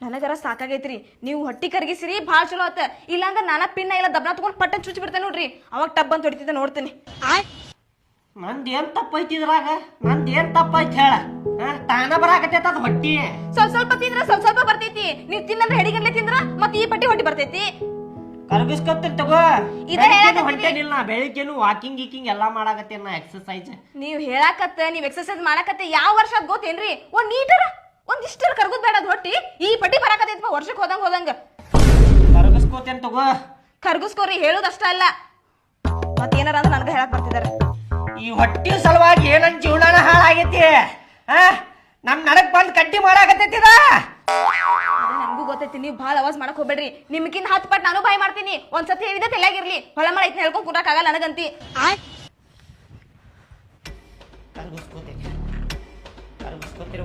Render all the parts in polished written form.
ನನಗರ ಸಾಕಾಗೈತ್ರಿ ನೀವು ಹೊಟ್ಟಿ ಕರ್ಗಿಸಿರಿ ಭಾಳ ಚಲೋ ಆತ ಇಲ್ಲಾಂದ್ರೆ ನಾನಾ ಪಿನ್ನ ಇಲ್ಲ ದಬ್ನ ತಗೊಂಡು ಪಟ್ಟ ಚುಚ್ಚಿ ಬಿಡ್ತೇನೆ ನೋಡ್ರಿ ಅವಾಗ ಟಬ್ ಅಂತ ಹೊಡಿತಿದ್ದೆ ನೋಡ್ತೀನಿ ನಂದೇನ್ ತಪ್ಪೈತಿದ್ರಾಗ ನಂದೇನ್ ತಪ್ಪೈತಿ ಹೇಳ ತಾನ ಬರಾಕತ್ತೈತ ಅದ್ ಹೊಟ್ಟಿ ಸ್ವಲ್ಪ ತಿಂದ್ರ ಸ್ವಲ್ಪ ಬರ್ತೈತಿ ನೀವ್ ತಿನ್ನಂದ್ರೆ ಹೆಡಿಗನ್ಲೆ ತಿಂದ್ರ ಮತ್ ಈ ಪಟ್ಟಿ ಹೊಟ್ಟಿ ಬರ್ತೈತಿ ಕರ್ಗಿಸ್ಕೊತೀನಿ ತಗೋ ಹೊಂಟೇನಿಲ್ಲ ಬೆಳಿಗ್ಗೆನು ವಾಕಿಂಗ್ ಗೀಕಿಂಗ್ ಎಲ್ಲಾ ಮಾಡಾಕತ್ತೇನ ಎಕ್ಸರ್ಸೈಸ್ ನೀವ್ ಹೇಳಾಕತ್ತ ನೀವ್ ಎಕ್ಸರ್ಸೈಸ್ ಮಾಡಾಕತ್ತೆ ಯಾವ ವರ್ಷ ಅದ್ ಗೊತ್ತೇನ್ರಿ ಒಂದ್ ನೀಟರ ಒಂದಿಷ್ಟರ ಕರ್ಗುದ್ ಬೇಡ ಅದ್ ಹೊಟ್ಟಿ ಈ ಪಟ್ಟಿ ಬರಾಕತ್ತೈತಿ ವರ್ಷಕ್ಕೆ ಹೋದಂಗ ಕರ್ಗಿಸ್ಕೋತೇನ್ ತಗೋ ಕರ್ಗಿಸ್ಕೋರಿ ಹೇಳುದಷ್ಟ ಅಲ್ಲ ಮತ್ತೇನಾರ ಅಂದ್ರೆ ನನ್ಗ ಹೇಳಕ್ ಬರ್ತಿದಾರೆ ಈ ಹೊಟ್ಟಿ ಸಲುವಾಗಿ ಏನನ್ ಜೀವನಾನ ಹಾಳಾಗೈತಿ ನಮ್ ನಡಕ್ ಬಂದ್ ಕಡ್ಡಿ ಮಾಡಾಕತ್ತೈತಿದ ನನ್ಗೂ ಗೊತ್ತೈತಿ ನೀವು ಭಾಳ ಅವಾಜ್ ಮಾಡಕ್ ಹೋಗ್ಬೇಡ್ರಿ ನಿಮ್ಗಿಂತ 10 ಪಟ್ಟು ನಾನು ಬಾಯ್ ಮಾಡ್ತೀನಿ ಒಂದ್ಸತಿ ಹೇಳಿದ ತೆಲಾಗಿರ್ಲಿ ಹೊಳೆ ಮಳ ಐತಿ ಹೇಳ್ಕೊಂಡ್ ಕೂಡಕ್ ಆಗಲ್ಲ ನನಗಂತಿ ಕರ್ಗಿಸ್ಕೋತೀರಿ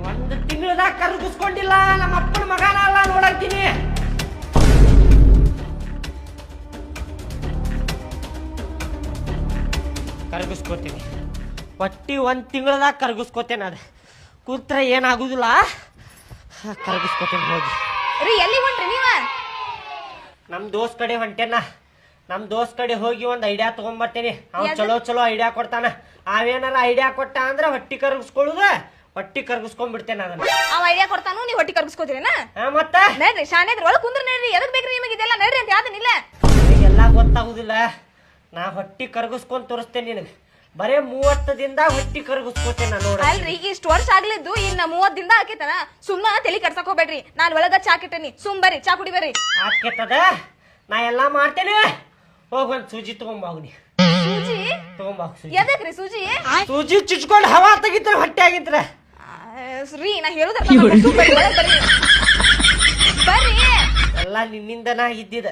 ಒಂದು ತಿಂಗಳದಾಗ ಕರ್ಗಿಸ್ಕೊಂಡಿಲ್ಲ ನಮ್ಮ ಅಪ್ಪನ ಮಗನ ಅಲ್ಲ ನೋಡಂತೀನಿ ಕರ್ಗಿಸ್ಕೋತೀನಿ ಹೊಟ್ಟಿ ಒಂದ್ ತಿಂಗಳದಾಗ ಕರ್ಗಿಸ್ಕೋತೇನೆ ಅದ ಕೂತ್ರ ಏನಾಗುದಿಲ್ಲ ಕರ್ಗಿಸ್ಕೋತೇನೆ ಹೋಗಿ ರೀ ಎಲ್ಲಿ ಹೊಂಟ್ರಿ ನೀವ ನಮ್ ದೋಸ್ತ್ ಕಡೆ ಹೊಂಟೇನ ನಮ್ ದೋಸ್ತ್ ಕಡೆ ಹೋಗಿ ಒಂದ್ ಐಡಿಯಾ ತಗೊಂಡ್ಬರ್ತೇನೆ ಅವ್ನು ಚಲೋ ಐಡಿಯಾ ಕೊಡ್ತಾನ ಅವೇನಾರ ಐಡಿಯಾ ಕೊಟ್ಟ ಅಂದ್ರೆ ಹೊಟ್ಟಿ ಕರ್ಗಿಸ್ಕೊಳ್ಳುದ ಹೊಟ್ಟಿ ಕರ್ಗಿಸ್ಕೊಂಡ್ಬಿಡ್ತೇನೆ ಅದನ್ನ ಅವ ಐಡಿಯಾ ಕೊಡ್ತಾನು ನೀವ್ ಹೊಟ್ಟಿ ಕರ್ಗಿಸ್ಕೋತೀರೇನ ಮತ್ತ ನಡ್ರಿ ಶಾನೇದ್ರಿ ಒಳಗ್ ಕುಂದ್ರ ನಡ್ರಿ ಎದಕ್ ಬೇಕ್ರಿ ನಿಮಗೆ ಇದೆಲ್ಲ ನಡ್ರಿ ಅಂತ ಯಾವ್ದನಿಲ್ಲ ಎಲ್ಲಾ ಗೊತ್ತಾಗುದಿಲ್ಲ ನಾ ಹೊಟ್ಟಿ ಕರ್ಗಿಸ್ಕೊಂಡ್ ತೋರಿಸ್ತೇನೆ ನಿನಗೆ ಬರೇ 30 ದಿನದಾಗ ಹೊಟ್ಟಿ ಕರ್ಗಿಸ್ಕೋತೇನೆ ನೋಡ ಅಲ್ರಿ ಇಷ್ಟ ವರ್ಷ ಆಗ್ಲಿದ್ದು ಇನ್ನ 30 ದಿನದ ಹಾಕೇತನ ಸುಮ್ನ ತಲಿ ಕಟ್ಸಕ್ ಹೋಗ್ಬೇಡ್ರಿ ನಾನ್ ಒಳಗ ಚಾ ಕಿಟ್ಟೇನಿ ಸುಮ್ ಬರ್ರಿ ಚಾ ಕುಡಿ ಬರ್ರಿ ಆಕೇತದ ನಾ ಎಲ್ಲಾ ಮಾಡ್ತೇನೆ ಹೋಗ್ ಒಂದ್ ಸೂಜಿ ತಗೊಂಬಾಗ್ನಿ ಸೂಜಿ ತಗೊಂಬಾಗ್ ಸೂಜಿ ಎದಕ್ರಿ ಸೂಜಿ ಸೂಜಿ ಚುಚ್ಕೊಂಡ್ ಹವಾ ತೆಗಿತ್ರ ಹೊಟ್ಟೆ ಆಗಿದ್ರ ರೀ ನಾ ಹೇಳುದ ಬರ್ರಿ ಎಲ್ಲಾ ನಿನ್ನಿಂದನ ಇದ್ದಿದ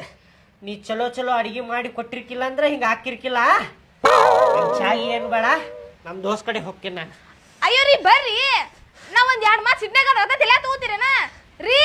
ನೀ ಚಲೋ ಅಡಿಗೆ ಮಾಡಿ ಕೊಟ್ಟಿರ್ಕಿಲ್ಲ ಅಂದ್ರ ಹಿಂಗ ಹಾಕಿರ್ಕಿಲ್ಲ ಚಾಗಿ ಏನ್ ಬೇಡ ನಮ್ ದೋಸ್ತ್ ಕಡೆ ಹೋಗ್ತೇನೆ ನಾನು ಅಯ್ಯೋ ರೀ ಬರ್ರಿ ನಾ ಒಂದ್ 2 ಮಾತು ಸಿಡ್ನಾಗ ತಲೆ ತಗೋತೀರೇನ ರೀ